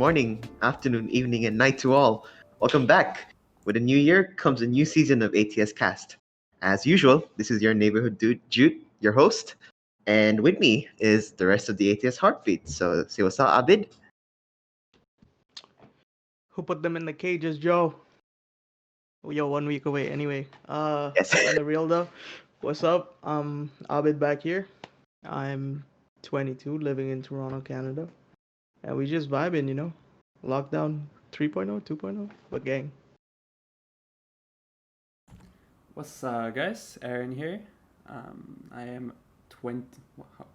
morning, afternoon, evening, and night to all. Welcome back. With a new year comes a new season of ATSCast. As usual, this is your neighborhood dude, Jude, your host, and with me is the rest of the ATS Heartbeat. So, say what's up, Abid? Who put them in the cages, Joe? Yo, 1 week away. Anyway, Yes. on the real though, what's up? Abid back here. I'm 22, living in Toronto, Canada, and we just vibing, Lockdown 3.0, 2.0, but gang. What's guys? Aaron here. I am 20.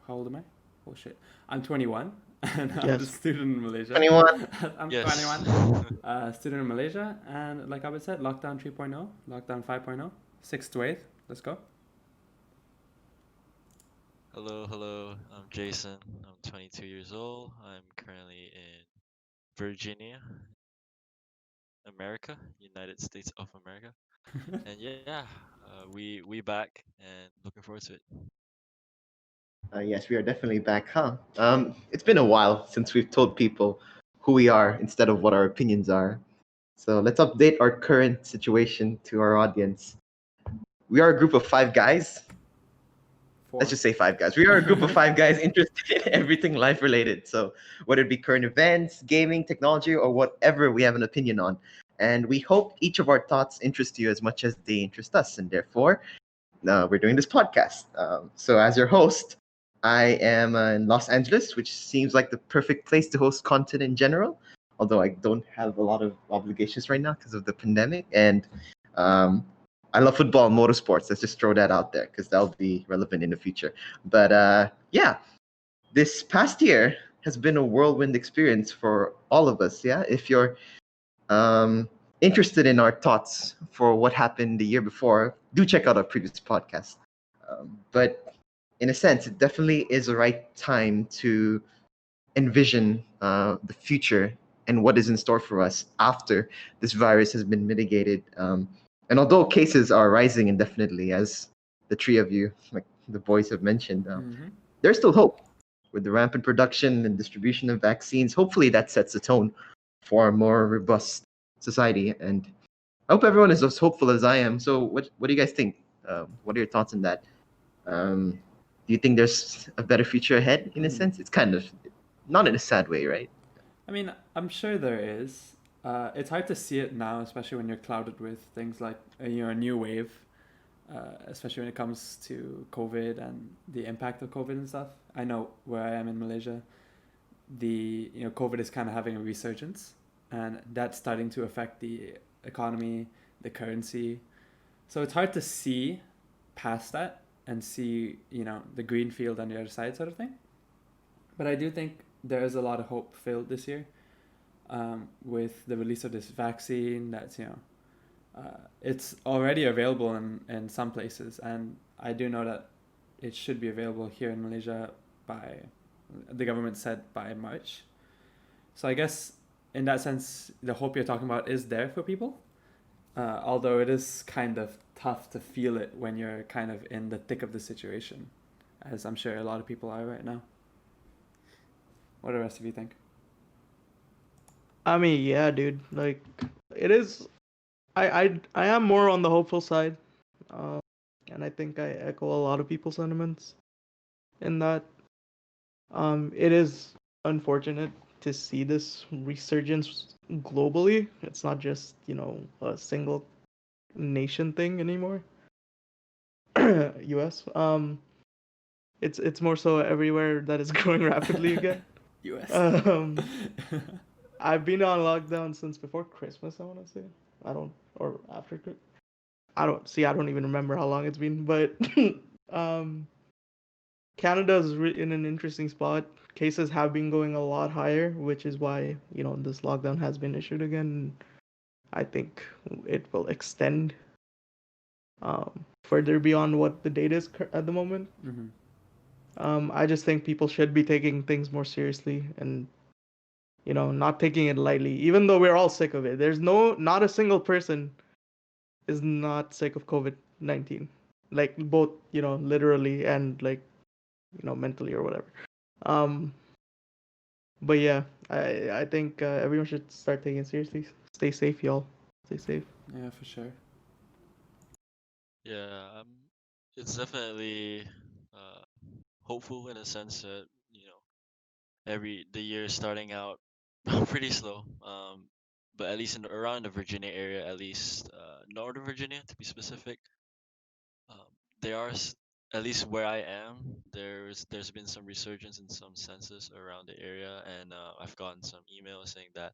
How old am I? Oh shit. I'm 21 and I'm a Yes. student in Malaysia. 21. I'm Yes. 21. Student in Malaysia, and like Abid said, lockdown 3.0, lockdown 5.0, 6th to 8th. Let's go. Hello. I'm Jason. I'm 22 years old. I'm currently in Virginia, America, United States of America. And yeah, we back and looking forward to it. Yes, we are definitely back, huh? It's been a while since we've told people who we are instead of what our opinions are. So let's update our current situation to our audience. We are a group of five guys. Let's just say five guys. We are a group of five guys interested in everything life related. So whether it be current events, gaming, technology, or whatever we have an opinion on. And we hope each of our thoughts interest you as much as they interest us. And therefore, we're doing this podcast. So as your host, I am in Los Angeles, which seems like the perfect place to host content in general. Although I don't have a lot of obligations right now because of the pandemic. And um, I love football and motorsports. Let's just throw that out there because that'll be relevant in the future. But yeah, this past year has been a whirlwind experience for all of us. Yeah, if you're interested in our thoughts for what happened the year before, do check out our previous podcast. But in a sense, it definitely is the right time to envision the future and what is in store for us after this virus has been mitigated. And although cases are rising indefinitely, as the three of you, like the boys, have mentioned, there's still hope. With the rampant production and distribution of vaccines, hopefully that sets the tone for a more robust society. And I hope everyone is as hopeful as I am. So, what do you guys think? What are your thoughts on that? Do you think there's a better future ahead? In a sense, it's kind of not in a sad way, right? I mean, I'm sure there is. It's hard to see it now, especially when you're clouded with things like a new wave, especially when it comes to COVID and the impact of COVID and stuff. I know where I am in Malaysia, COVID is kind of having a resurgence, and that's starting to affect the economy, the currency. So it's hard to see past that and see the green field on the other side, sort of thing. But I do think there is a lot of hope filled this year, with the release of this vaccine. That's it's already available in some places, and I do know that it should be available here in Malaysia by, the government said, by March. So I guess in that sense, the hope you're talking about is there for people, although it is kind of tough to feel it when you're kind of in the thick of the situation, as I'm sure a lot of people are right now. What do the rest of you think? I mean, yeah, dude. Like, it is. I am more on the hopeful side, uh, and I think I echo a lot of people's sentiments in that. It is unfortunate to see this resurgence globally. It's not just, a single nation thing anymore. US. It's more so everywhere that is growing rapidly again. US. Um, I've been on lockdown since before Christmas, I want to say. I don't, or after Christmas. I don't even remember how long it's been, but um, Canada's in an interesting spot. Cases have been going a lot higher, which is why, this lockdown has been issued again. I think it will extend further beyond what the data is at the moment. Mm-hmm. I just think people should be taking things more seriously and, not taking it lightly, even though we're all sick of it. Not a single person is not sick of COVID-19, like both, literally and like, mentally or whatever. Um, But yeah, I think everyone should start taking it seriously. Stay safe, y'all. Stay safe. Yeah, for sure. Yeah, it's definitely uh, hopeful in a sense that every the year is starting out pretty slow. But at least around the Virginia area, at least Northern Virginia to be specific, um, there are at least where I am. There's been some resurgence in some census around the area, and I've gotten some emails saying that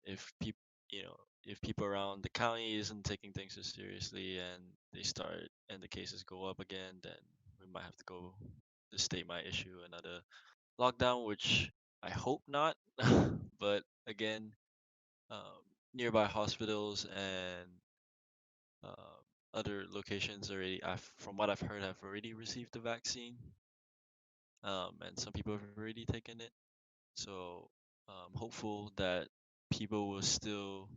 if people if people around the county isn't taking things so seriously and they start and the cases go up again, then we might have to go. The state might issue another lockdown, which I hope not. But again, um, nearby hospitals and other locations already, from what I've heard, have already received the vaccine, and some people have already taken it. So I'm hopeful that people will still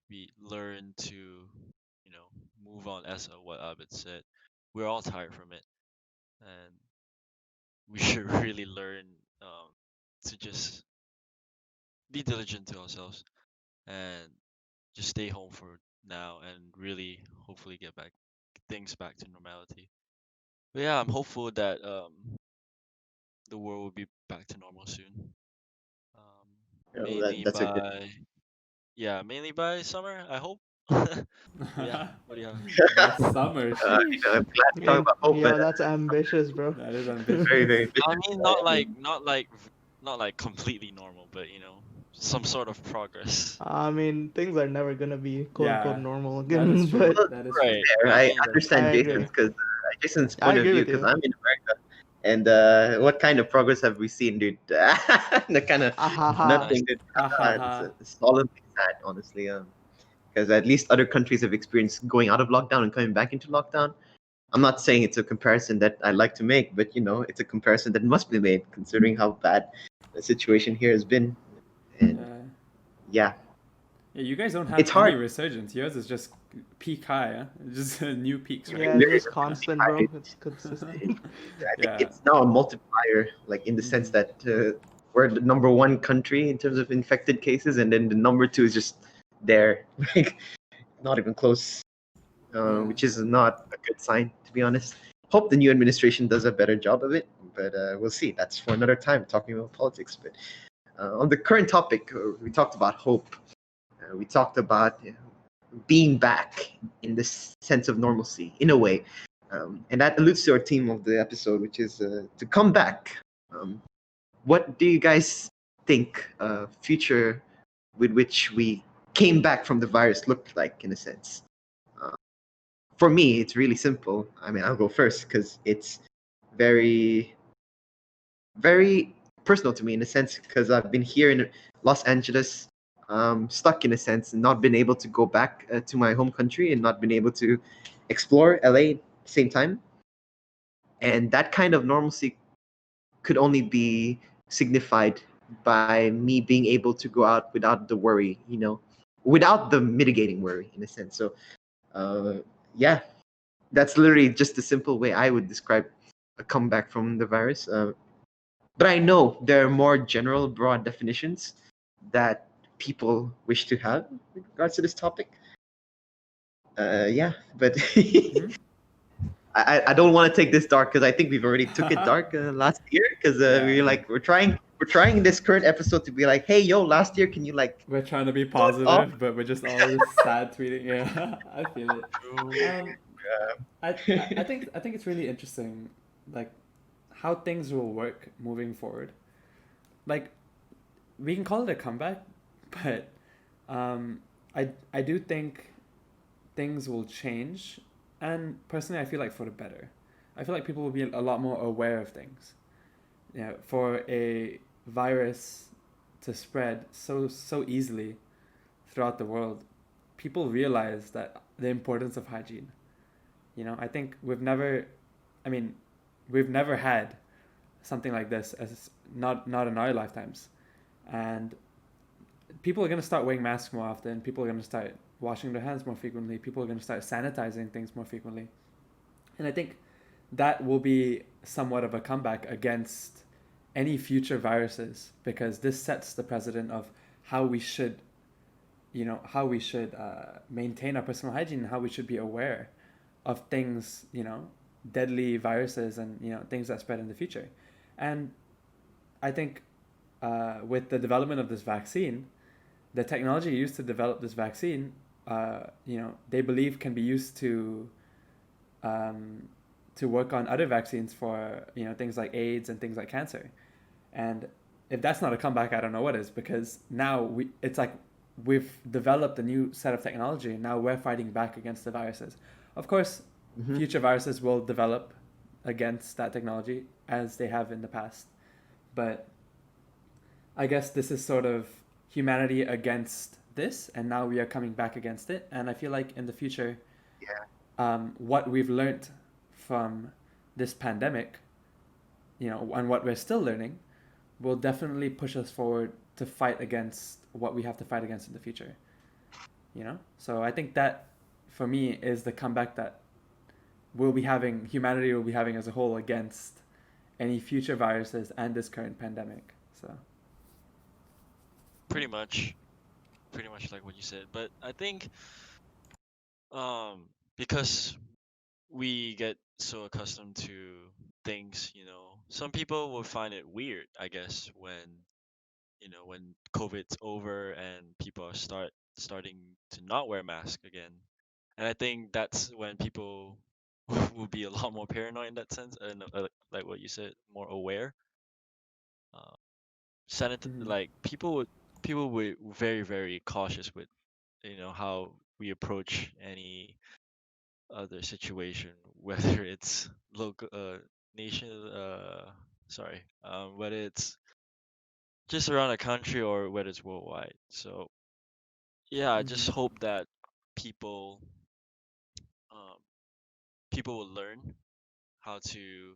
be learn to, move on. As what Abid said, we're all tired from it, and we should really learn to just be diligent to ourselves and just stay home for now and really hopefully get back things back to normality. But yeah, I'm hopeful that the world will be back to normal soon. Um, mainly That's a good. by mainly by summer, I hope. Yeah, what do you have? By summer, sheesh. I'm glad I to talk mean, about hope, but yo, that's ambitious, bro. That is very, ambitious. very I ambitious. mean, I mean, not like completely normal, but some sort of progress. I mean, things are never gonna be quote unquote Yeah, normal that is again, true. but well, That is true. Right. fair. I I mean, I understand agree. Jason's I point of agree view with because you. I'm in America, and what kind of progress have we seen, dude? The kind of Ahaha. nice. nothing, dude. Ha ha It's, ha. it's solemnly sad, honestly. Because at least other countries have experienced going out of lockdown and coming back into lockdown. I'm not saying it's a comparison that I like to make, but it's a comparison that must be made considering how bad the situation here has been. And Yeah. yeah, Yeah, you guys don't have it's any hard. resurgence. Yours is just peak high, huh? Just new peaks, right? Yeah, it's Very just constant, bro. It's it- consistent. I think Yeah. it's now a multiplier, like in the sense Mhm. that we're the number one country in terms of infected cases, and then the number two is just there, like not even close, Yeah. which is not a good sign, to be honest. Hope the new administration does a better job of it, but we'll see. That's for another time, talking about politics. But on the current topic, we talked about hope. We talked about being back in this sense of normalcy, in a way. And that alludes to our theme of the episode, which is to come back. Um, what do you guys think future with which we came back from the virus looked like, in a sense? Uh, for me, it's really simple. I mean, I'll go first because it's very, very personal to me in a sense because I've been here in Los Angeles, stuck in a sense, and not been able to go back to my home country and not been able to explore LA at the same time. And that kind of normalcy could only be signified by me being able to go out without the worry, without the mitigating worry in a sense. So, uh, yeah, that's literally just the simple way I would describe a comeback from the virus. But I know there are more general, broad definitions that people wish to have with regards to this topic. Yeah, but Mhm. I don't want to take this dark because I think we've already took it dark last year because Yeah. we're trying in this current episode to be like, hey yo, last year can you like We're trying to be fuck off? positive, but we're just all just sad tweeting. Yeah, I feel it. True. Um, I think it's really interesting, like how things will work moving forward. Like we can call it a comeback, but I do think things will change, and personally, I feel like for the better. I feel like people will be a lot more aware of things. Yeah, for a virus to spread so easily throughout the world, people realize that the importance of hygiene. I think I mean, we've never had something like this as not in our lifetimes, and people are gonna start wearing masks more often. People are gonna start washing their hands more frequently. People are gonna start sanitizing things more frequently, and I think that will be somewhat of a comeback against any future viruses, because this sets the precedent of how we should, maintain our personal hygiene, and how we should be aware of things, deadly viruses and things that spread in the future. And I think with the development of this vaccine, the technology used to develop this vaccine, they believe can be used to work on other vaccines for things like AIDS and things like cancer. And if that's not a comeback, I don't know what is, because now it's like we've developed a new set of technology, and now we're fighting back against the viruses. Of course, future viruses will develop against that technology as they have in the past. But I guess this is sort of humanity against this, and now we are coming back against it. And I feel like in the future, what we've learned from this pandemic, and what we're still learning, will definitely push us forward to fight against what we have to fight against in the future. So I think that, for me, is the comeback that humanity will be having as a whole against any future viruses and this current pandemic. So Pretty much like what you said. But I think because we get so accustomed to things, some people will find it weird, I guess, when COVID's over and people are starting to not wear masks again. And I think that's when people will be a lot more paranoid in that sense, and like what you said, more aware. Uh, like people would very, very cautious with how we approach any other situation, whether it's local nation sorry whether it's just around the country or whether it's worldwide. So yeah, I just hope that people um, people will learn how to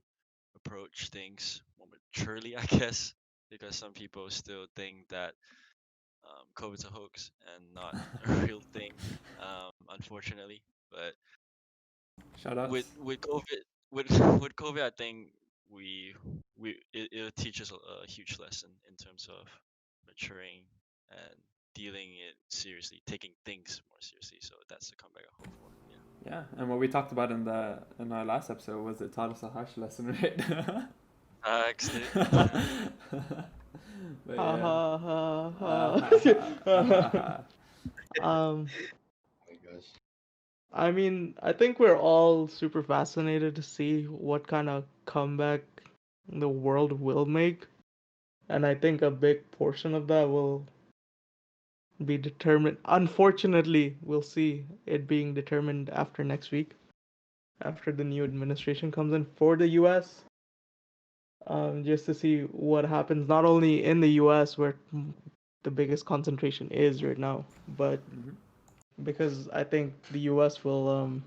approach things more maturely, I guess, because some people still think that COVID's a hoax and not a real thing, unfortunately. But shout outs. with COVID, with with COVID, I think it'll teach us a huge lesson in terms of maturing and dealing it seriously, taking things more seriously. So that's the comeback I hope for. Yeah. Yeah, and what we talked about in our last episode was it taught us a harsh lesson, right? Thanks, dude. But Ha yeah. ha Uh, ha ha. Oh my gosh. I mean, I think we're all super fascinated to see what kind of comeback the world will make. And I think a big portion of that will be determined. Unfortunately, we'll see it being determined after next week, after the new administration comes in for the US. Just to see what happens, not only in the US, where the biggest concentration is right now, but because I think the US will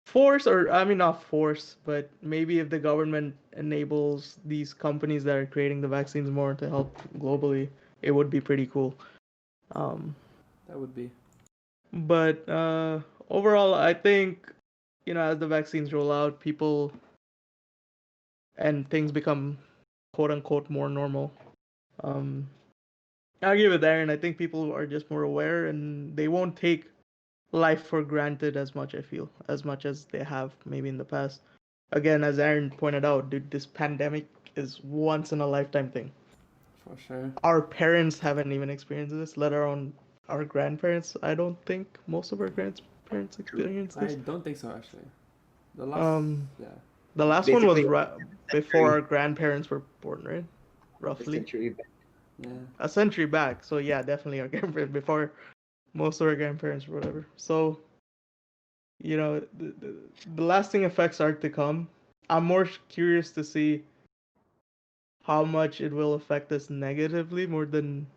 force, or I mean not force, but maybe if the government enables these companies that are creating the vaccines more to help globally, it would be pretty cool. That would be. But overall, I think, as the vaccines roll out, people and things become quote unquote more normal. Um, I agree with Aaron. I think people are just more aware and they won't take life for granted as much, I feel, as much as they have maybe in the past. Again, as Aaron pointed out, dude, this pandemic is once in a lifetime thing. For sure. Our parents haven't even experienced this, let alone our grandparents. I don't think most of our grandparents experienced I this. don't think so, actually. The last, yeah. The last one was Basically, before our grandparents were born, right? a Roughly century back. Yeah. a century back. So yeah, definitely our grandparents before most of our grandparents or whatever. So the lasting effects are to come. I'm more curious to see how much it will affect us negatively more than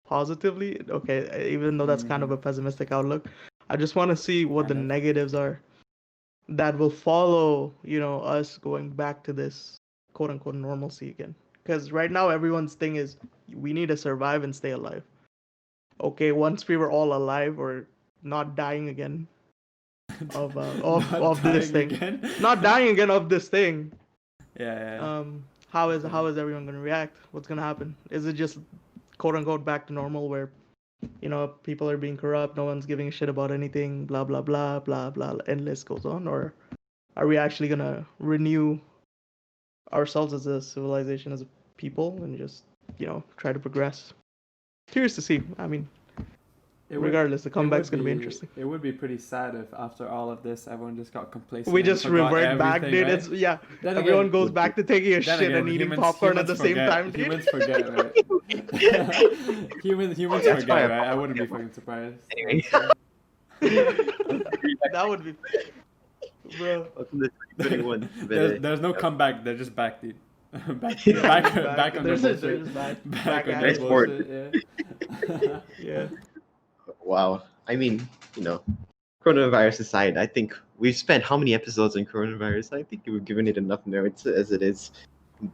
positively. Okay, even though that's kind of a pessimistic outlook, I just want to see what the Kind of. negatives are that will follow, us going back to this quote unquote normalcy again. Because right now everyone's thing is we need to survive and stay alive. Okay, once we were all alive or not dying again of Not this dying thing, again. not dying again of this thing. Yeah, yeah. How is everyone gonna react? What's gonna happen? Is it just quote unquote back to normal where people are being corrupt, no one's giving a shit about anything, blah blah blah blah blah, and list goes on, or are we actually gonna renew ourselves as a civilization, as a people, and just try to progress? Curious to see. I mean, It would regardless, the comeback's gonna be interesting. it would be pretty sad if after all of this everyone just got complacent We and just forgot revert back, everything, dude. right? It's yeah. Then Everyone again, goes back to taking a then shit again, and eating popcorn at the same time, dude. humans forget, right? humans That's why forget, right? I wouldn't be fucking surprised. Anyway. That would be, bro. Welcome to 2021. But, There's no comeback. They're just back, dude. back, Yeah. back on their They're bullshit. just back Back on at their it. bullshit. Yeah. Yeah. wow. I mean, coronavirus aside, I think we've spent how many episodes on coronavirus? I think we've given it enough notes as it is.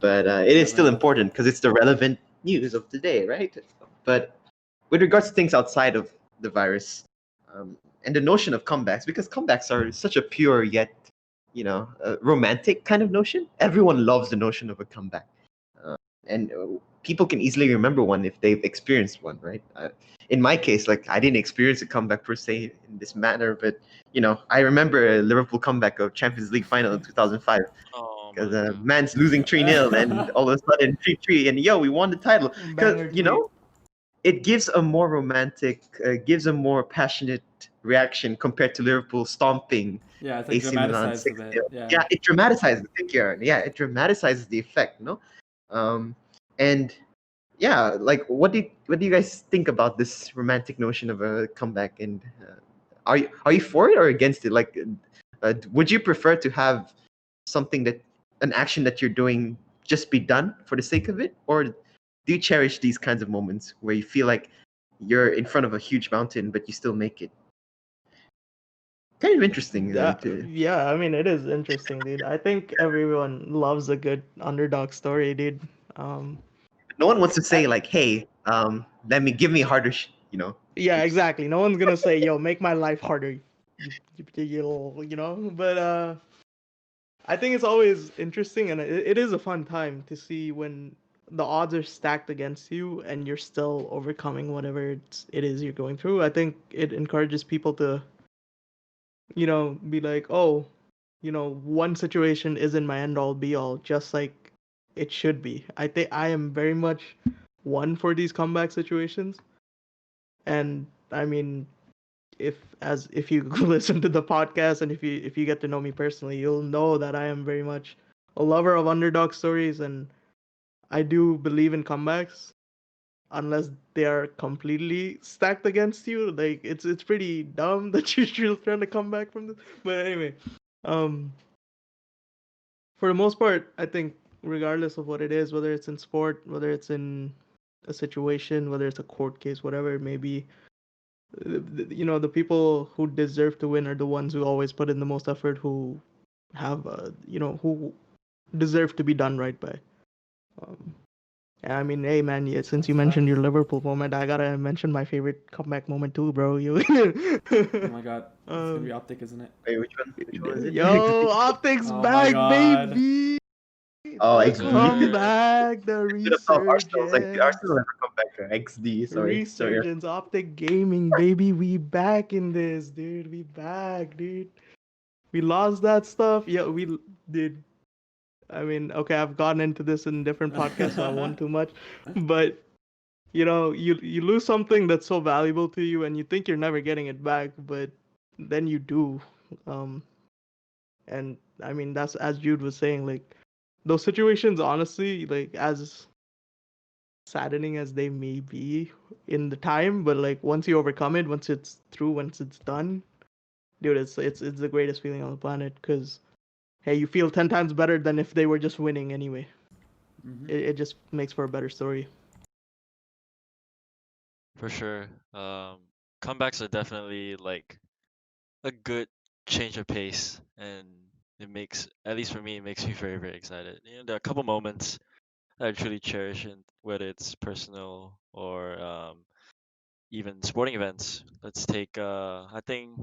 But it is still Definitely. important because it's the relevant news of the day, right? But with regards to things outside of the virus, and the notion of comebacks, because comebacks are such a pure yet, romantic kind of notion. Everyone loves the notion of a comeback, and people can easily remember one if they've experienced one, right? In my case, like I didn't experience a comeback per se in this manner, but I remember a Liverpool comeback of Champions League final in 2005 Oh my because god. man's losing 3-0 and all of a sudden 3-3 and we won the title because Banger tweet. it gives a more romantic, gives a more passionate reaction compared to Liverpool stomping Yeah, it's like AC Milan dramatized a 6-0. bit. Yeah. Yeah, it dramatizes. Thank you, Aaron. Yeah, it dramatizes the effect, and yeah, like what do you guys think about this romantic notion of a comeback? And are you for it or against it? Like, would you prefer to have something that an action that you're doing just be done for the sake of it, or do you cherish these kinds of moments where you feel like you're in front of a huge mountain but you still make it? Kind of interesting. Yeah, I mean, it is interesting, dude. I think everyone loves a good underdog story, dude. Um, No one wants to say I- like, "Hey, give me a harder, yeah, It's- exactly. No one's gonna say, "Yo, make my life harder," But I think it's always interesting, and it is a fun time to see when the odds are stacked against you and you're still overcoming whatever it is you're going through. I think it encourages people to, be like, oh, one situation isn't my end all be all, just like it should be. I think I am very much one for these comeback situations. And I mean, if you listen to the podcast and if you get to know me personally, you'll know that I am very much a lover of underdog stories, and I do believe in comebacks unless they are completely stacked against you. Like it's pretty dumb that you're still trying to come back from this. But anyway, um for the most part, I think regardless of what it is, whether it's in sport, whether it's in a situation, whether it's a court case, whatever it may be, the people who deserve to win are the ones who always put in the most effort, who have, who deserve to be done right by. Um, and I mean, hey man, yeah, since you That's mentioned your facts. Liverpool moment, I gotta mention my favorite comeback moment too, bro. You. Oh my god, it's gonna be um, optic, isn't it? Wait, which one? Which one is it? yo, optics Oh my back, god. baby. Oh, The Yes, XD. sir. comeback, the Should have thought Arsenal's like the resurgence. Arsenal never come back to XD. Sorry, sorry. Resurgence, Optic Gaming, baby. We back in this, dude. We back, dude. We lost that stuff. Yeah, we did. I mean, okay, I've gotten into this in different podcasts, so I won't too much. But you lose something that's so valuable to you, and you think you're never getting it back, but then you do. Um, and I mean, that's as Jude was saying, like those situations, honestly, like as saddening as they may be in the time, but like once you overcome it, once it's through, once it's done, dude, it's the greatest feeling on the planet. Because hey, you feel 10 times better than if they were just winning anyway. Hmm. It just makes for a better story. For sure. Comebacks are definitely like a good change of pace, and it makes, at least for me, it makes me very, very excited. There are a couple moments that I truly cherish, and whether it's personal or even sporting events. Let's take, I think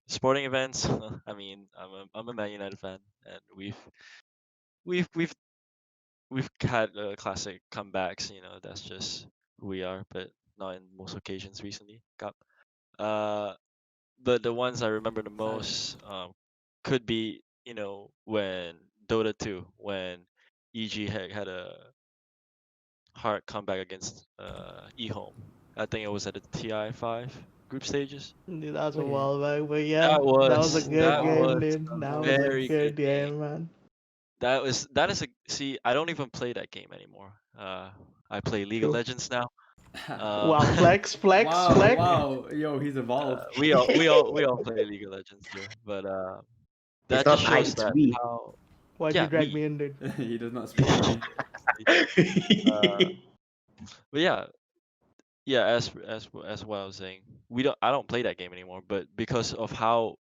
sporting events. I mean, I'm a Man United fan, and we've had classic comebacks. That's just who we are, but not in most occasions recently. Uh, but the ones I remember the most could be when Dota 2, when EG had a hard comeback against eHome. I think it was at the TI5 group stages. Dude, that was a Wait. while back, but yeah, That that was a was good that Wow. game, was dude. a That was a very good good game. game, man. That is a see. I don't even play that game anymore. I play League of True. Legends now. Wow, flex, flex, Wow, flex. wow. Yo, he's evolved. we all play League of Legends here, but It's that just not I, shows it's that we. how Why'd you yeah drag we me in, dude? He does not speak for me. uh but yeah as what I was saying, I don't play that game anymore, but because of how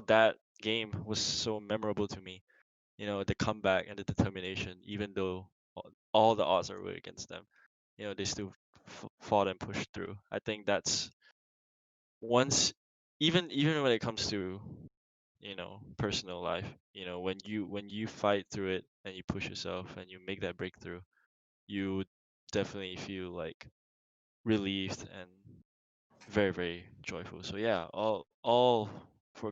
that game was so memorable to me, the comeback and the determination, even though all the odds are way against them, they still fought and pushed through. I think that's once, even when it comes to personal life, when you fight through it and you push yourself and you make that breakthrough, you definitely feel like relieved and very very joyful. So yeah, all for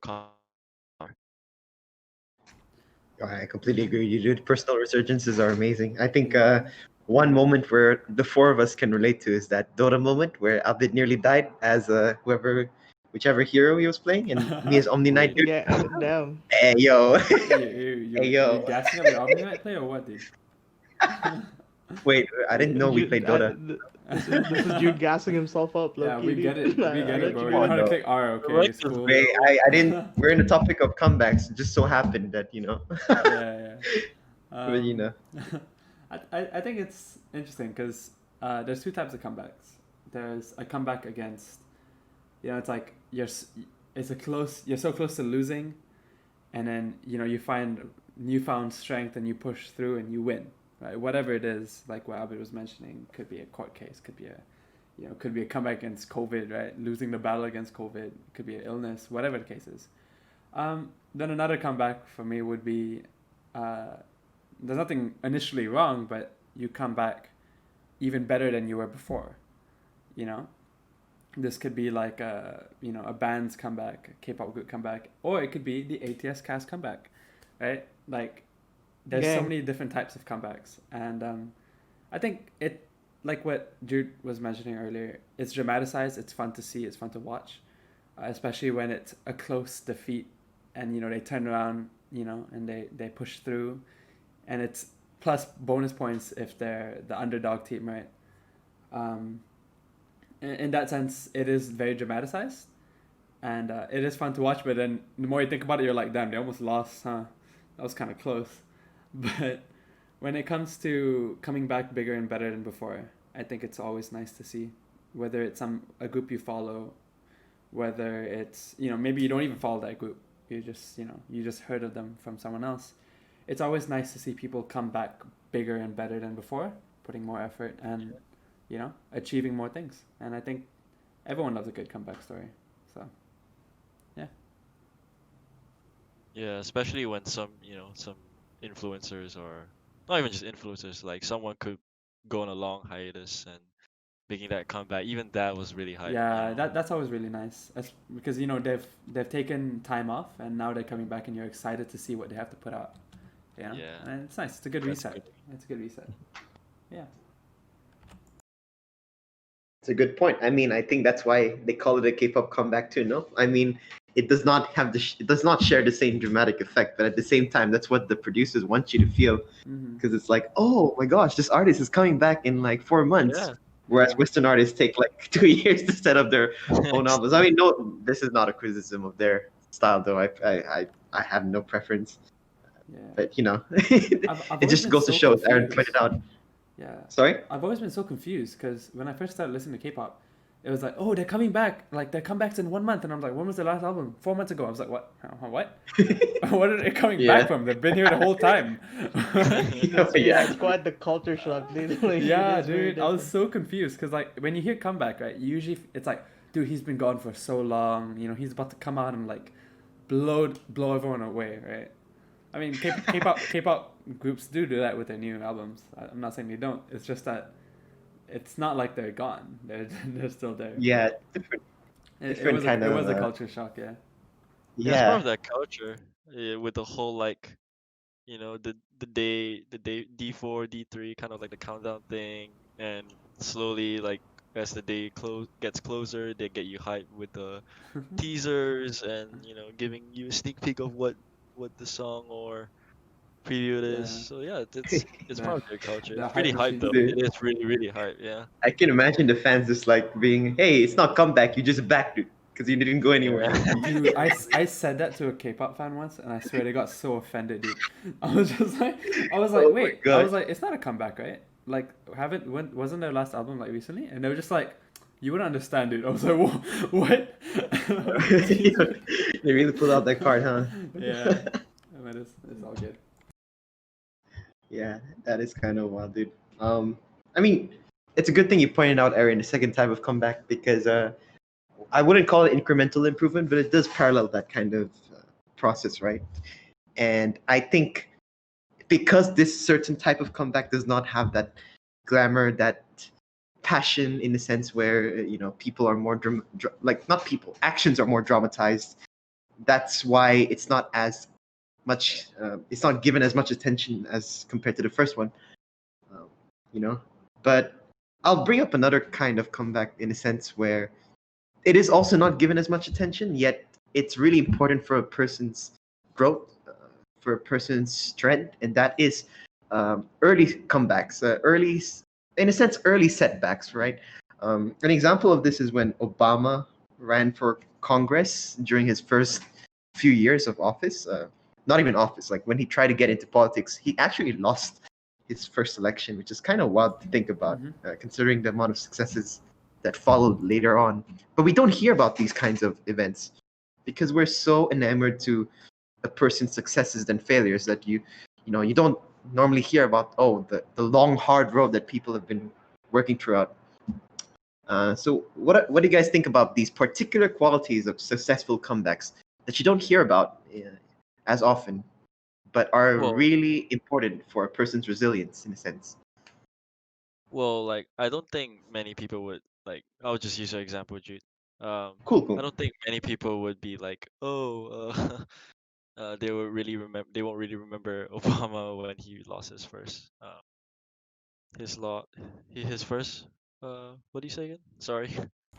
I completely agree with you, dude. Personal resurgences are amazing. I think Yeah. one moment where the four of us can relate to is that Dota moment where Abid nearly died as whichever hero he was playing, and me as Omni Knight, Wait, dude. Yeah, damn. Hey yo, You hey you yo. gassing up your Omni-Knight play or what, dude? Wait, I didn't know we played Dota. This is Jude gassing himself up, low Yeah, key, we get dude. it. We I get it, let you bro. You know Oh how get to it. no. click R, the okay? rank It's is cool. Wait, low. I didn't. We're in the topic of comebacks. It just so happened that Yeah, yeah. but I think it's interesting because there's two types of comebacks. There's a comeback against, it's like you're so close to losing, and then you find newfound strength and you push through and you win, right? Whatever it is, like what Albert was mentioning, could be a court case, could be a comeback against COVID, right? Losing the battle against COVID, could be an illness, whatever the case is. Then another comeback for me would be, there's nothing initially wrong, but you come back even better than you were before. You know, this could be like a band's comeback, a K-pop group comeback, or it could be the ATSCast comeback, right? Like, there's so Gang. many different types of comebacks, and I think it, like what Jude was mentioning earlier, it's dramatized, it's fun to see, it's fun to watch, especially when it's a close defeat, and they turn around, and they push through, and it's plus bonus points if they're the underdog team, right? Um, in that sense, it is very dramatized, and it is fun to watch. But then the more you think about it, you're like, damn, they almost lost, huh? That was kind of close. But when it comes to coming back bigger and better than before, I think it's always nice to see, whether it's a group you follow, whether it's maybe you don't even follow that group, you just heard of them from someone else. It's always nice to see people come back bigger and better than before, putting more effort and achieving more things. And I think everyone loves a good comeback story. So yeah. Yeah, especially when some influencers, or not even just influencers, like someone could go on a long hiatus and making that comeback. Even that was really Yeah, that's always really nice. Because they've taken time off and now they're coming back and you're excited to see what they have to put out. Yeah, And it's nice. It's a good that's reset. good. It's a good reset. Yeah. it's a good point. I mean, I think that's why they call it a K-pop comeback too. No, I mean, it does not have it does not share the same dramatic effect, but at the same time, that's what the producers want you to feel, Mm-hmm. because it's like, oh my gosh, this artist is coming back in like 4 months, Yeah, whereas yeah. Western artists take like 2 years to set up their own albums. I mean, no, this is not a criticism of their style, though. I have no preference, Yeah. but I've it always just been goes to so show, as Aaron confused. pointed out. Yeah. Sorry. I've always been so confused because when I first started listening to K-pop, it was like, oh, they're coming back. Like, their comebacks in 1 month. And I'm like, when was their last album? 4 months ago. I was like, what? What? What are they coming Yeah. back from? They've been here the whole time. Yeah, Yeah. it's quite the culture shock, dude. Like, Yeah, it is very dude. I was different. so confused because, like, when you hear comeback, right, usually it's like, dude, he's been gone for so long. He's about to come out and, like, blow everyone away, right? I mean, K-pop groups do that with their new albums. I'm not saying they don't. It's just that it's not like they're gone. They're still there. Yeah, But different it different was a kind it of was a culture shock. Yeah. Yeah, it's part yeah. of that culture, with the whole like, the day D4 D3, kind of like the countdown thing, and slowly, like, as the day gets closer, they get you hyped with the teasers, and giving you a sneak peek of what the song or preview it is. Yeah. So yeah, it's The part of their culture. the It's pretty hype hype machine. though. The- It is really really hype. Yeah. I can imagine the fans just like being, "Hey, it's not comeback. You just backed it because you didn't go anywhere." Yeah. Dude, I said that to a K-pop fan once, and I swear they got so offended, dude. I was just like, Oh my wait, gosh. it's not a comeback, right? Like, wasn't their last album like recently? And they were just like, you wouldn't understand, dude. I was like, what? Excuse me. They really pulled out that card, huh? Yeah, I mean, it's all good. Yeah, that is kind of wild, dude. I mean, it's a good thing you pointed out, Aaron, the second type of comeback because I wouldn't call it incremental improvement, but it does parallel that kind of process, right? And I think because this certain type of comeback does not have that glamour, that passion, in the sense where people are more like not people, actions are more dramatized. That's why it's not as much. It's not given as much attention as compared to the first one. Um, you know, but I'll bring up another kind of comeback in a sense where it is also not given as much attention, yet it's really important for a person's growth, for a person's strength, and that is early comebacks, in a sense, early setbacks, right? An example of this is when Obama ran for Congress during his first few years of office. Not even office, like when he tried to get into politics, he actually lost his first election, which is kind of wild to think about, considering the amount of successes that followed later on. But we don't hear about these kinds of events because we're so enamored to a person's successes than failures that you don't normally hear about the long hard road that people have been working throughout. So what do you guys think about these particular qualities of successful comebacks that you don't hear about as often, but are Well, really important for a person's resilience in a sense? like, I don't think many people would, like. I'll just use your example, Jude. Cool, I cool. don't think many people would be like, oh, they won't really remember Obama when he lost his first, his law, his first, what do you say again? Sorry,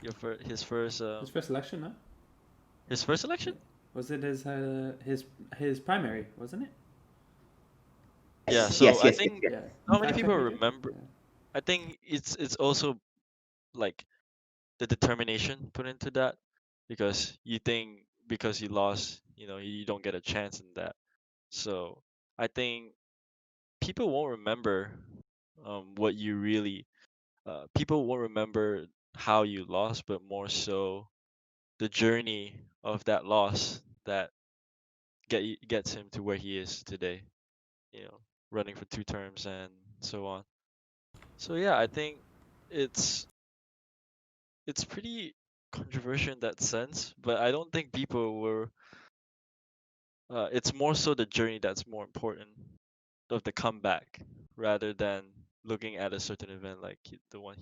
his first, His first election, no? his first election. Was it his primary, wasn't it? Yeah, Yes, so yes, I yes, yes, think yes. Yeah. not many Fact check people me, dude. remember. Yeah. I think it's also like the determination put into that, because you think because you lost, you don't get a chance in that. So I think people won't remember, what you really, people won't remember how you lost, but more so the journey of that loss that gets him to where he is today, you know running for 2 terms and so on. So yeah, I think it's it's pretty controversial in that sense, but I don't think people were. It's more so the journey that's more important of the comeback, rather than looking at a certain event like the one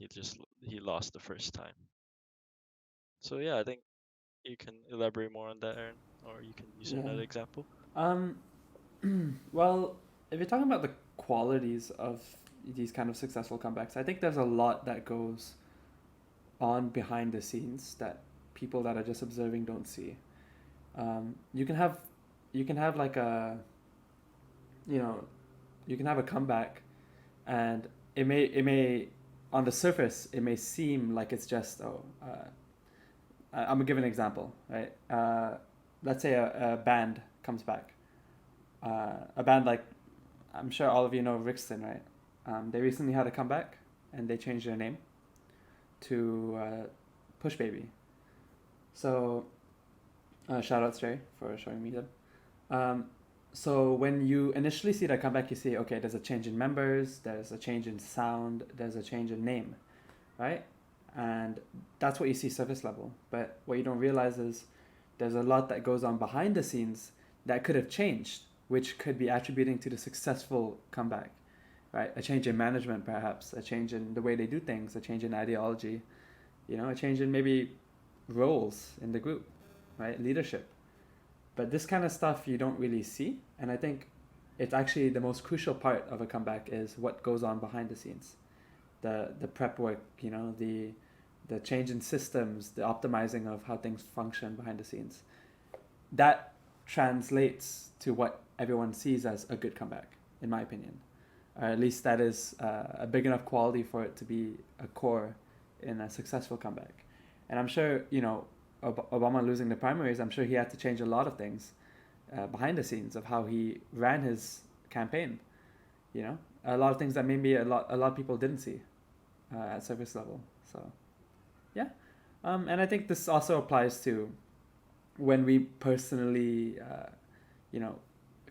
he lost the first time. So yeah, I think you can elaborate more on that, Aaron, or you can use Yeah. another example. Um, well, if you're talking about the qualities of these kind of successful comebacks, I think there's a lot that goes on behind the scenes that people that are just observing don't see. You can have, like you know, you can have a comeback, and it may, on the surface, it may seem like it's just I'm gonna give an example, right? Let's say a band comes back, a band like, I'm sure all of you know Rixton, right? They recently had a comeback, and they changed their name to Push Baby. So shout out Stray for showing me them. So when you initially see that comeback, you see, okay, there's a change in members, there's a change in sound, there's a change in name, right? And that's what you see surface level. But what you don't realize is there's a lot that goes on behind the scenes that could have changed which could be attributing to the successful comeback, right? A change in management, perhaps, a change in the way they do things, a change in ideology, a change in maybe roles in the group, right? Leadership. But this kind of stuff you don't really see, and I think it's actually the most crucial part of a comeback is what goes on behind the scenes, the prep work, the change in systems, the optimizing of how things function behind the scenes. That translates to what everyone sees as a good comeback, in my opinion. Or at least that is a big enough quality for it to be a core in a successful comeback. And I'm sure, Obama losing the primaries, I'm sure he had to change a lot of things behind the scenes of how he ran his campaign. A lot of things that maybe a lot of people didn't see at surface level. So, yeah. And I think this also applies to when we personally,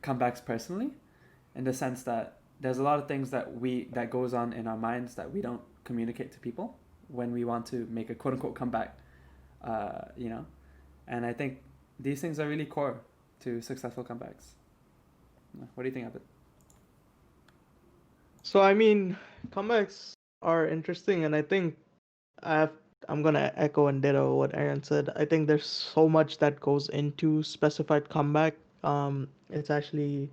comebacks personally, in the sense that there's a lot of things that goes on in our minds that we don't communicate to people when we want to make a quote unquote comeback, and I think these things are really core to successful comebacks. What do you think of it? So I mean, comebacks are interesting, and I think I'm gonna echo and ditto what Aaron said. I think there's so much that goes into specified comeback. It's actually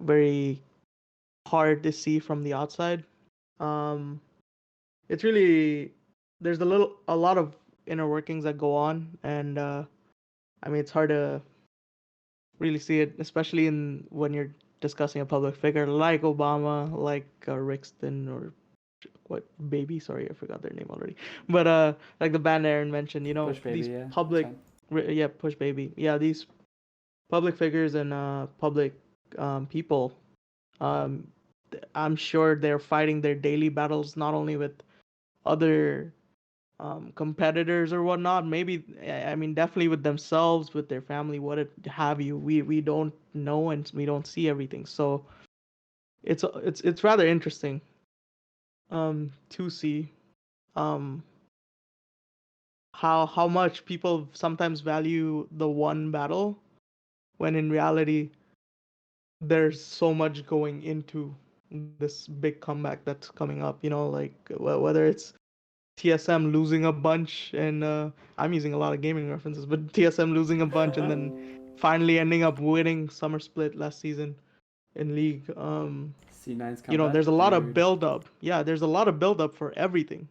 very hard to see from the outside. It's really there's a lot of inner workings that go on, and I mean it's hard to really see it, especially when you're discussing a public figure like Obama, like Rixton or what baby? Sorry, I forgot their name already. But like the band Aaron mentioned, Push Baby, these yeah. public, Push Baby, yeah, these public figures and public people. I'm sure they're fighting their daily battles not only with other competitors or whatnot. Maybe I mean definitely with themselves, with their family, have you. We don't know and we don't see everything. So it's rather interesting to see how much people sometimes value the one battle when in reality there's so much going into this big comeback that's coming up, like whether it's TSM losing a bunch and I'm using a lot of gaming references, but TSM losing a bunch and then finally ending up winning summer split last season in league. C9's comeback. There's a lot of build up. Yeah, there's a lot of build up for everything.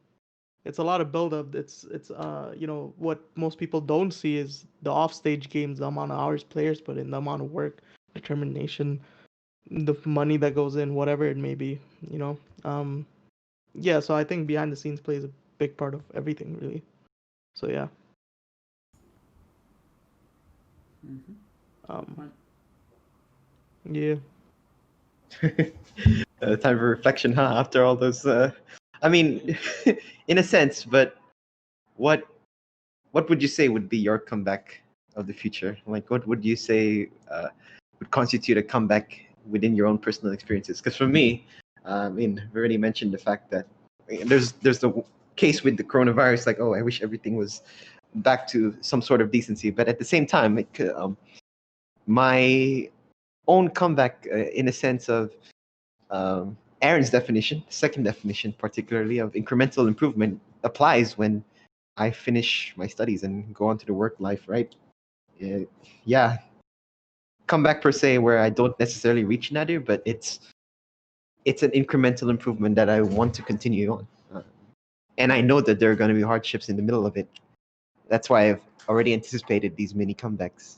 It's a lot of build up. It's what most people don't see is the offstage games, the amount of hours players put in, the amount of work, determination, the money that goes in, whatever it may be. Yeah. So I think behind the scenes plays a big part of everything, really. So yeah. Yeah. Time for reflection, huh? After all those, I mean, in a sense, but what would you say would be your comeback of the future? Like, what would you say would constitute a comeback within your own personal experiences? Because for me, I mean, I've already mentioned the fact that there's the case with the coronavirus. Like, oh, I wish everything was back to some sort of decency. But at the same time, my own comeback, in a sense of Aaron's definition, second definition, particularly of incremental improvement, applies when I finish my studies and go on to the work life, right? Yeah, comeback per se where I don't necessarily reach nadir, but it's an incremental improvement that I want to continue on. And I know that there are going to be hardships in the middle of it. That's why I've already anticipated these mini comebacks.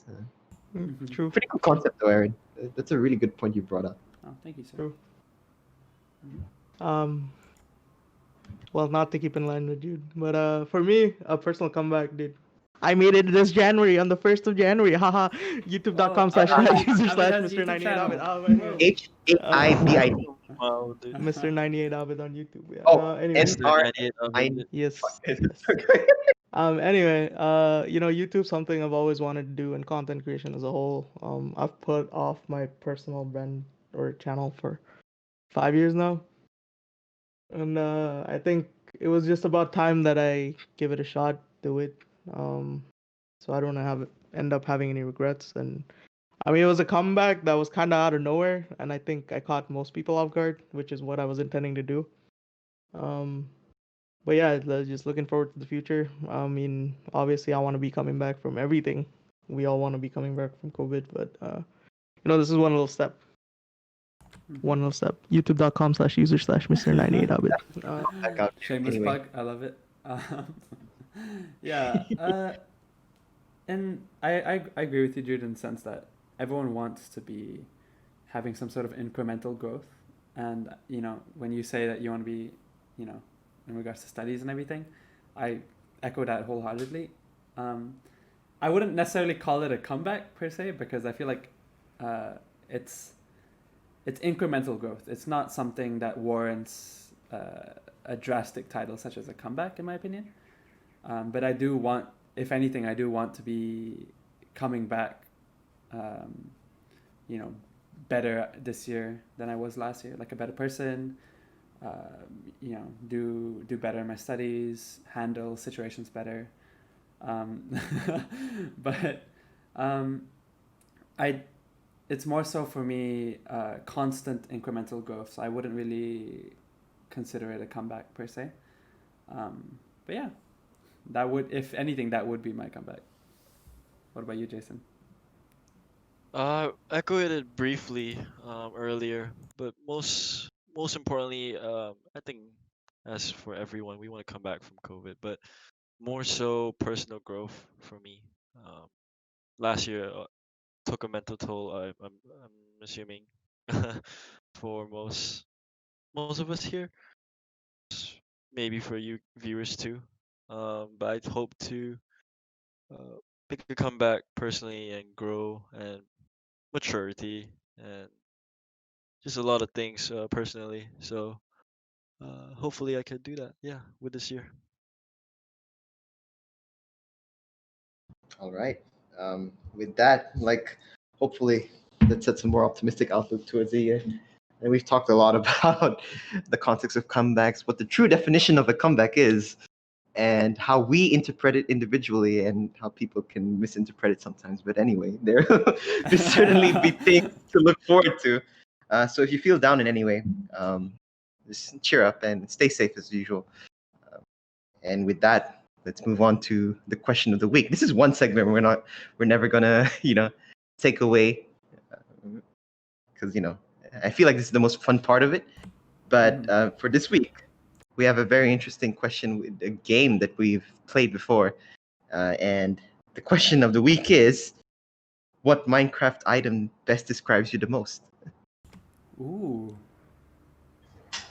True. Pretty cool concept, though, Aaron. That's a really good point you brought up. Oh, thank you, sir. True. Well, not to keep in line with you, but for me, a personal comeback, dude. I made it this January on the 1st of January. Haha. YouTube.com/strategy/Mr. 98 Abid. HAIBID. Wow, dude. Mr. 98 Abid on YouTube. Yeah. Oh, Anyway. SR. Yes. Anyway, YouTube's something I've always wanted to do, and content creation as a whole. I've put off my personal brand or channel for 5 years now, and I think it was just about time that I give it a shot, do it. So I don't end up having any regrets, and I mean, it was a comeback that was kind of out of nowhere, and I think I caught most people off guard, which is what I was intending to do. Um, but yeah, just looking forward to the future. I mean, obviously, I want to be coming back from everything. We all want to be coming back from COVID, but this is one little step. One little step. YouTube.com/user/Mr. 98 Abid. Back out there. Shameless Anyway, plug. I love it. Yeah. And I agree with you, Jude, in the sense that everyone wants to be having some sort of incremental growth. And, when you say that you want to be, in regards to studies and everything, I echo that wholeheartedly. I wouldn't necessarily call it a comeback per se, because I feel like it's incremental growth. It's not something that warrants a drastic title such as a comeback, in my opinion. But I do want, if anything, I do want to be coming back, better this year than I was last year, like a better person, do better in my studies, handle situations better. But it's more so for me constant incremental growth. So I wouldn't really consider it a comeback per se. But yeah, that would, if anything, that would be my comeback. What about you, Jason? Echoed it briefly earlier, but most importantly, I think as for everyone, we want to come back from COVID, but more so personal growth for me. Um, Last year took a mental toll. I'm assuming for most of us here, maybe for you viewers too. But I'd hope to uh, make a comeback personally and grow and maturity and just a lot of things personally. So hopefully I can do that. Yeah, with this year. all right. With that, like, hopefully that sets a more optimistic outlook towards the year. And we've talked a lot about the context of comebacks, what the true definition of a comeback is, and how we interpret it individually, and how people can misinterpret it sometimes. But anyway, there certainly be things to look forward to. So if you feel down in any way, just cheer up and stay safe as usual. And with that, let's move on to the question of the week. This is one segment we're never gonna, take away, because I feel like this is the most fun part of it. But for this week, we have a very interesting question with a game that we've played before, and the question of the week is, what Minecraft item best describes you the most? Ooh.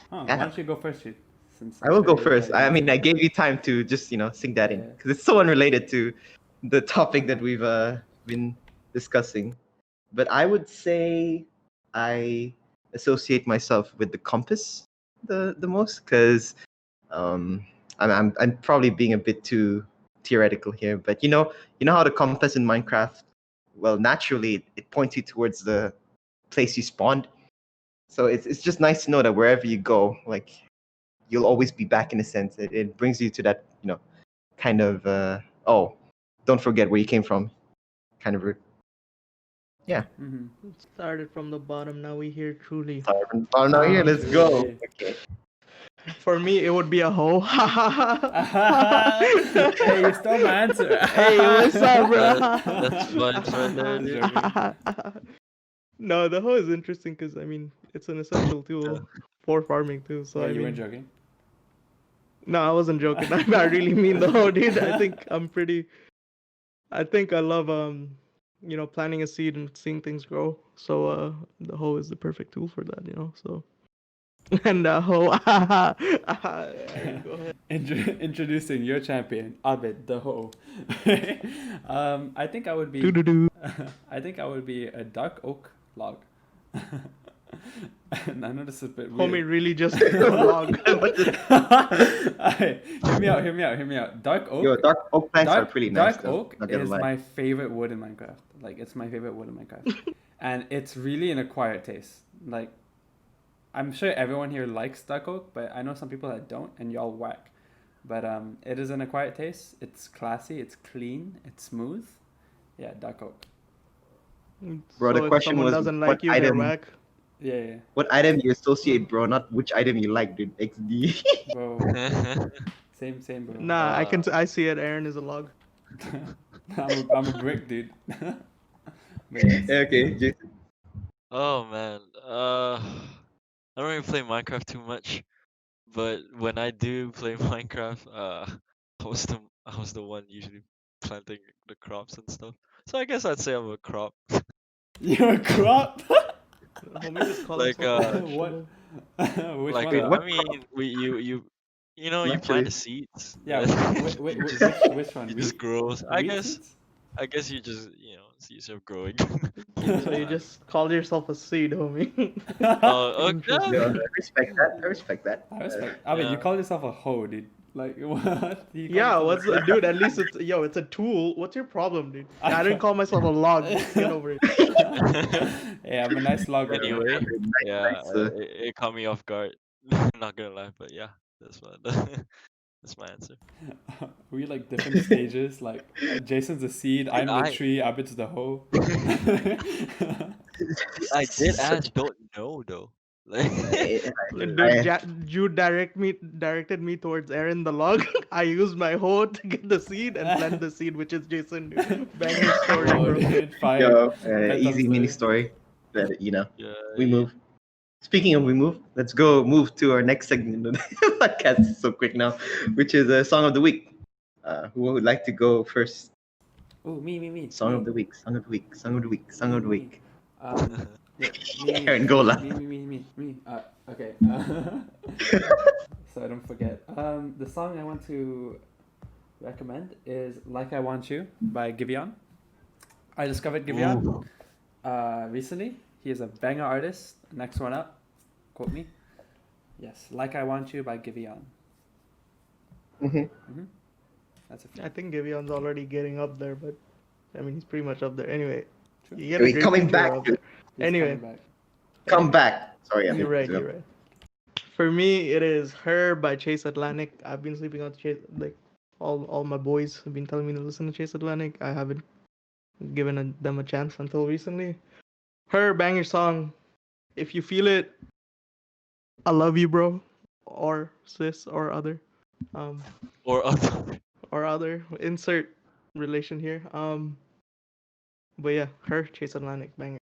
Why Yeah. don't you go first, Jude? Since I will go you first. probably I know. mean, I gave you time to just, sink that in, Yeah. because it's so unrelated to the topic that we've been discussing. But I would say I associate myself with the compass the most, because I'm probably being a bit too theoretical here, but you know how the compass in Minecraft, well, naturally it points you towards the place you spawned. So it's just nice to know that wherever you go, like, you'll always be back in a sense. It brings you to that, kind of oh, don't forget where you came from, kind of. Yeah. Mm-hmm. Started from the bottom, now we here truly. Oh no, here, let's go. Truly. Okay. For me, it would be a hoe. Hey, you stole my answer. Hey, what's up, bro? That's vibes right there, dude. Joking. No, the hoe is interesting because I mean it's an essential tool for farming too. So Wait, I you mean, weren't joking? no, I wasn't joking. I really mean the hoe, dude. I think I love planting a seed and seeing things grow. So the hoe is the perfect tool for that. So and the hoe. Go ahead. Introducing your champion, Abid the Ho. I think I would be. Doo-doo-doo. I think I would be a dark oak log. And I know this is a bit weird. Homie really just log. Alright, hear me out. Dark oak. Yo, dark oak plants are pretty nice. Dark Though, oak not gonna is lie. my favorite wood in Minecraft. Like, it's my favorite wood in Minecraft, and it's really an acquired taste. Like, I'm sure everyone here likes dark oak, but I know some people that don't, and y'all whack. But it is an acquired taste. It's classy. It's clean. It's smooth. Yeah, dark oak. Bro, the So if question someone was doesn't what like you, they're item whack. Yeah, what item you associate, bro, not which item you like, dude. XD. bro. Same, bro. Nah, I see it. Aaron is a log. I'm a brick, dude. But yes. Okay, Jason. Oh man. I don't really play Minecraft too much, but when I do play Minecraft, I was the one usually planting the crops and stuff. So I guess I'd say I'm a crop. You're a crop? Homie just called Like himself a What? vegetable. Which like one? Wait, what I mean, you know, you plant Actually, the seeds. Yeah, And you just which one? it just grows. Wheat seeds? I guess you just see yourself growing So over you time. just called yourself a seed, homie. Oh, okay. yeah, I Interesting. respect that. I respect that. I respect. I mean, you Yeah. call yourself a hoe, dude. Like what? You call Yeah, yourself what's a dude? At least it's a tool. What's your problem, dude? I I didn't call myself a log. Get over it. Yeah, I'm a nice logger, bro. Anyway, Nice, yeah, nice, it caught me off guard. Not gonna lie, but yeah, that's what that's my answer. We like different stages. Like Jason's the seed, Dude, I'm the tree, Abid's the hoe. I did ask, don't know though. Like, Dude, I- you directed me towards Aaron the log. I used my hoe to get the seed and plant the seed, which is Jason, dude. Banger story, Oh, bro. dude, fire. Yo, Bedtime easy mini story. story. That yeah, we move. Speaking of we move, let's go move to our next segment of the podcast. So quick now, which is a song of the week. Who would like to go first? Oh, me. Song me. of the week. Song of the week. Song of the week. Song of the week. Yeah, me. Aaron, go lah. Me. Okay. So I don't forget. The song I want to recommend is "Like I Want You" by Giveon. I discovered Giveon recently. He is a banger artist. Next one up, quote me. Yes, "Like I Want You" by Giveon. That's a few. I think Givion's already getting up there, but I mean he's pretty much up there. Anyway, True. you get a Wait, great coming picture back, of dude. it. He's Anyway. coming back. Come back. Sorry, You're right. For me, it is Her by Chase Atlantic. I've been sleeping on Chase, like all my boys have been telling me to listen to Chase Atlantic. I haven't given them a chance until recently. Her banger song. If you feel it, I love you, bro, or sis, or other, or other. or other. Insert relation here. But yeah, Her Chase Atlantic banger.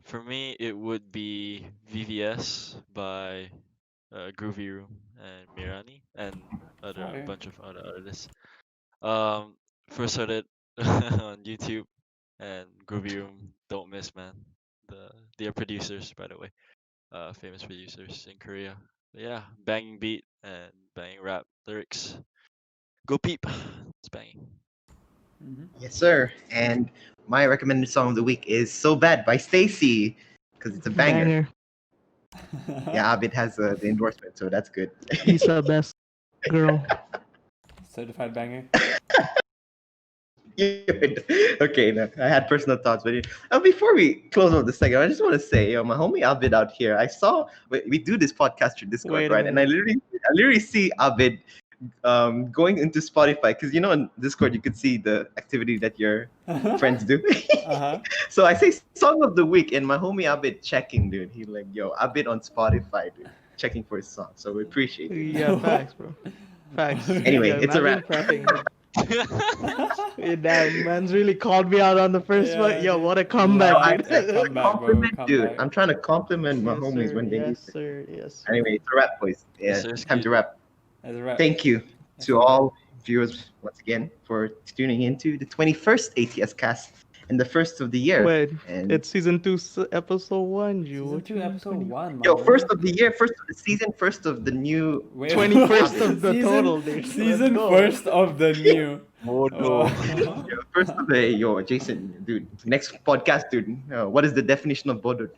For me, it would be VVS by Groovy Room and Mirani and a Fire. bunch of other artists. First heard it on YouTube and Groovy Room. Don't miss, man. They are producers, by the way. Famous producers in Korea. But yeah, banging beat and banging rap lyrics. Go peep. It's banging. Yes, sir. And my recommended song of the week is "So Bad" by Stacy, because it's a banger. Yeah, Abid has the endorsement, so that's good. He's the best girl. Certified banger. Okay, no, I had personal thoughts, but before we close out the segment, I just want to say, my homie Abid out here. I saw we do this podcast through Discord, Wait a right? And I literally see Abid going into Spotify because in Discord you could see the activity that your friends do. Uh-huh. So I say song of the week, and my homie Abid checking, dude. He like, yo, Abid on Spotify, dude, checking for his song. So we appreciate it. Yeah, facts, bro. Facts. Anyway, Yeah, it's a imagine wrap. prepping. Damn, man's really called me out on the first Yeah, one. Yo, dude. what a comeback, Wow, dude. yeah, comeback, bro. Compliment, dude. Comeback. I'm trying to compliment my Yes, homies sir. when they Yes, need to. sir. Yes, sir. Anyway, it's a wrap, boys. Yeah, Yes, sir, time excuse to me. wrap. That's a wrap. Thank you That's to a all viewers once again for tuning into the 21st ATSCast and the first of the year. Wait, And it's season 2, episode 1, Ju. Season What 2, you mean episode 20? 1, yo, man. first of the year, first of the season, first of the new. Wait, 21st of the season- total, dude. Let's Season go. first of the new. Oh no. Yo, first of the Jason, dude. Next podcast, dude. What is the definition of bodo?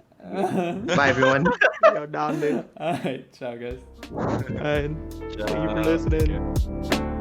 Bye, everyone. Yo, down, dude. Alright, ciao guys. And thank you for Ciao. listening.